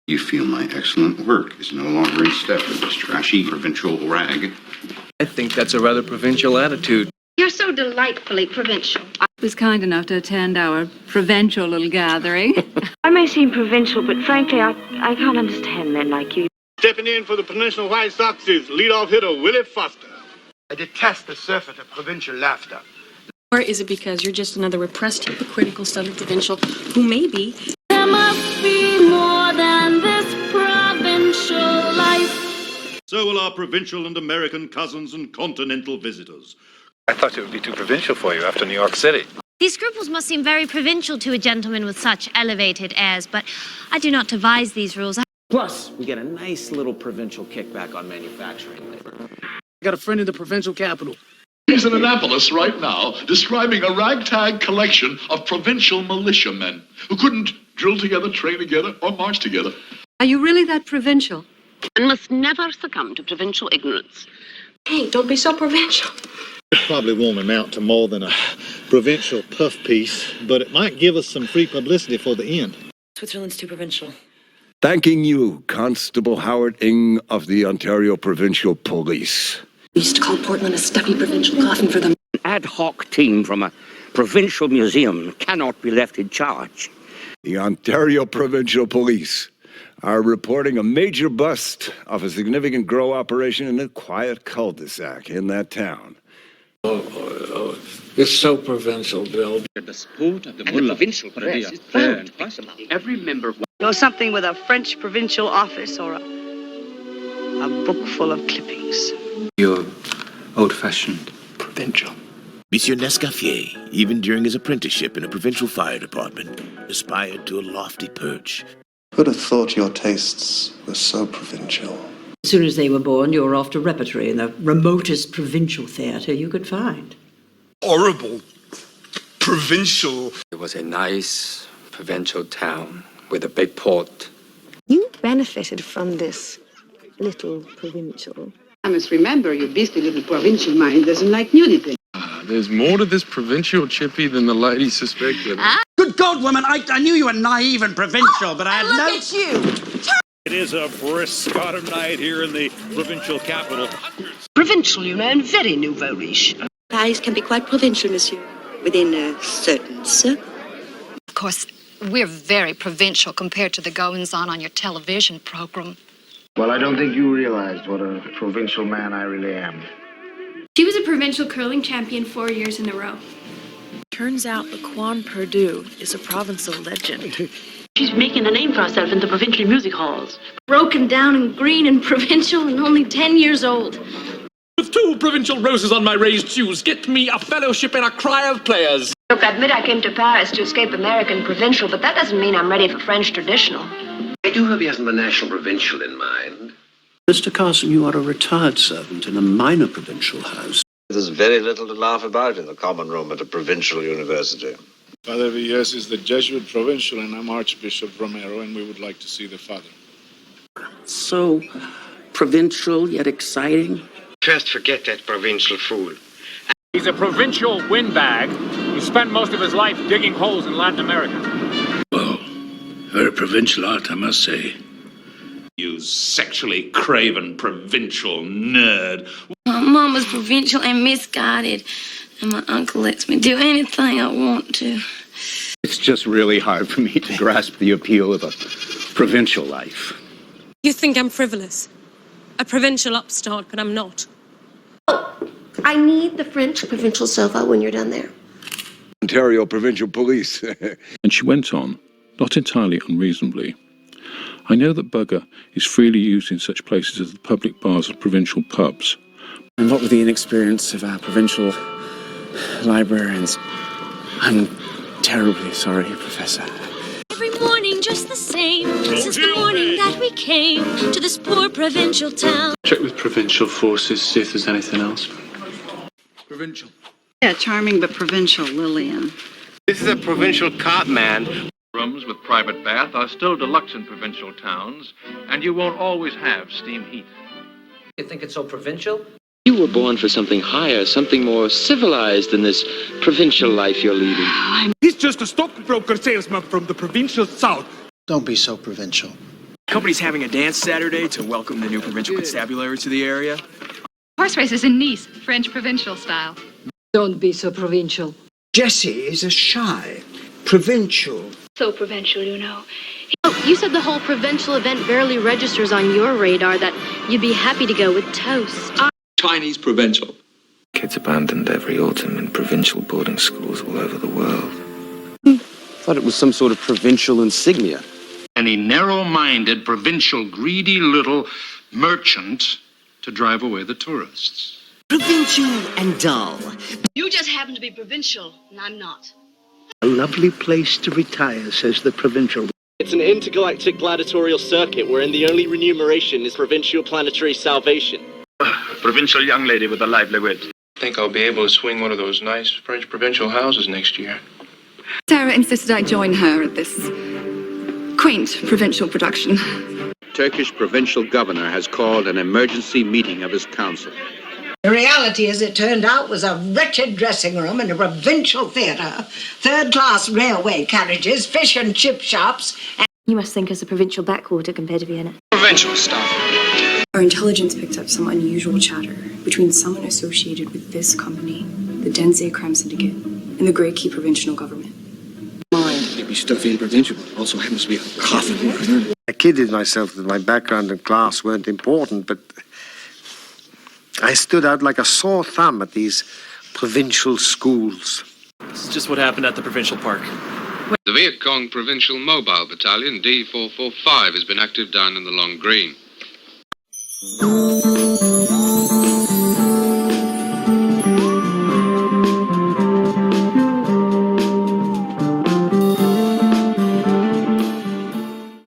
You feel my excellent work is no longer in step with this trashy provincial rag. I think that's a rather provincial attitude. You're so delightfully provincial. I was kind enough to attend our provincial little gathering. I may seem provincial, but frankly, I can't understand men like you. Stepping in for the Peninsula White Sox is leadoff hitter Willie Foster. I detest the surfeit of provincial laughter. Or is it because you're just another repressed, hypocritical southern provincial who maybe... There must be more than this provincial life. So will our provincial and American cousins and continental visitors. I thought it would be too provincial for you after New York City. These scruples must seem very provincial to a gentleman with such elevated airs, but I do not devise these rules. Plus, we get a nice little provincial kickback on manufacturing labor. I got a friend in the provincial capital. He's in Annapolis right now, describing a ragtag collection of provincial militiamen who couldn't drill together, train together, or march together. Are you really that provincial? One must never succumb to provincial ignorance. Hey, don't be so provincial. It probably won't amount to more than a provincial puff piece, but it might give us some free publicity for the end. Switzerland's too provincial. Thanking you, Constable Howard Ing of the Ontario Provincial Police. We used to call Portland a stuffy provincial coffin for them. An ad hoc team from a provincial museum cannot be left in charge. The Ontario Provincial Police are reporting a major bust of a significant grow operation in a quiet cul-de-sac in that town. Oh, it's so provincial, Bill. The sport of the provincial press is burned. Every member... Or something with a French provincial office or a book full of clippings. You're old-fashioned provincial. Monsieur Nescaffier, even during his apprenticeship in a provincial fire department, aspired to a lofty perch. Who'd have thought your tastes were so provincial? As soon as they were born, you were off to repertory in the remotest provincial theatre you could find. Horrible. Provincial. It was a nice provincial town with a big port. You benefited from this little provincial. I must remember your beastly little provincial mind doesn't like nudity. There's more to this provincial chippy than the lady suspected. Good God, woman, I knew you were naive and provincial, but I had no... Look at you! It is a brisk autumn night here in the provincial capital. Provincial, you know, and very nouveau riche. Paris can be quite provincial, monsieur, within a certain circle. Of course, we're very provincial compared to the goings-on your television program. Well, I don't think you realized what a provincial man I really am. She was a provincial curling champion 4 years in a row. Turns out Laquan Perdue is a provincial legend. She's making a name for herself in the provincial music halls. Broken down and green and provincial and only 10 years old. With 2 provincial roses on my raised shoes, get me a fellowship in a cry of players. Look, I admit I came to Paris to escape American provincial, but that doesn't mean I'm ready for French traditional. I do hope he hasn't the national provincial in mind. Mr. Carson, you are a retired servant in a minor provincial house. There's very little to laugh about in the common room at a provincial university. Father Villas is the Jesuit provincial, and I'm Archbishop Romero, and we would like to see the father. So provincial yet exciting. Just forget that provincial fool. He's a provincial windbag who spent most of his life digging holes in Latin America. Well, very provincial art, I must say. You sexually craven provincial nerd. My mom was provincial and misguided, and my uncle lets me do anything I want to. It's just really hard for me to grasp the appeal of a provincial life. You think I'm frivolous? A provincial upstart, but I'm not. Oh, I need the French provincial sofa when you're done there. Ontario Provincial Police. And she went on, not entirely unreasonably. I know that bugger is freely used in such places as the public bars of provincial pubs. And what with the inexperience of our provincial librarians, I'm terribly sorry, Professor. Every morning just the same, since the morning that we came to this poor provincial town. Check with provincial forces, see if there's anything else. Provincial. Yeah, charming but provincial, Lillian. This is a provincial cop man. Rooms with private bath are still deluxe in provincial towns, and you won't always have steam heat. You think it's so provincial? You were born for something higher, something more civilized than this provincial life you're leading. He's just a stockbroker salesman from the provincial south. Don't be so provincial. Company's having a dance Saturday to welcome the new provincial constabulary to the area. Horse races in Nice, French provincial style. Don't be so provincial. Jessie is a shy, provincial. So provincial, you know. Oh, you said the whole provincial event barely registers on your radar, that you'd be happy to go with toast. Chinese provincial. Kids abandoned every autumn in provincial boarding schools all over the world. Thought it was some sort of provincial insignia. Any narrow-minded, provincial, greedy little merchant to drive away the tourists. Provincial and dull. You just happen to be provincial, and I'm not. A lovely place to retire, says the provincial. It's an intergalactic gladiatorial circuit wherein the only remuneration is provincial planetary salvation. Provincial young lady with a lively wit. I think I'll be able to swing one of those nice French provincial houses next year. Sarah insisted I join her at this quaint provincial production. Turkish provincial governor has called an emergency meeting of his council. The reality, as it turned out, was a wretched dressing room in a provincial theatre, third-class railway carriages, fish and chip shops, and... You must think us a provincial backwater compared to Vienna. Provincial stuff. Our intelligence picked up some unusual chatter between someone associated with this company, the Denzé Crime Syndicate, and the Grey Key provincial government. Maybe stuffy and provincial also happens to be a coffin. I kidded myself that my background and class weren't important, but I stood out like a sore thumb at these provincial schools. This is just what happened at the provincial park. The Viet Cong Provincial Mobile Battalion D445 has been active down in the Long Green.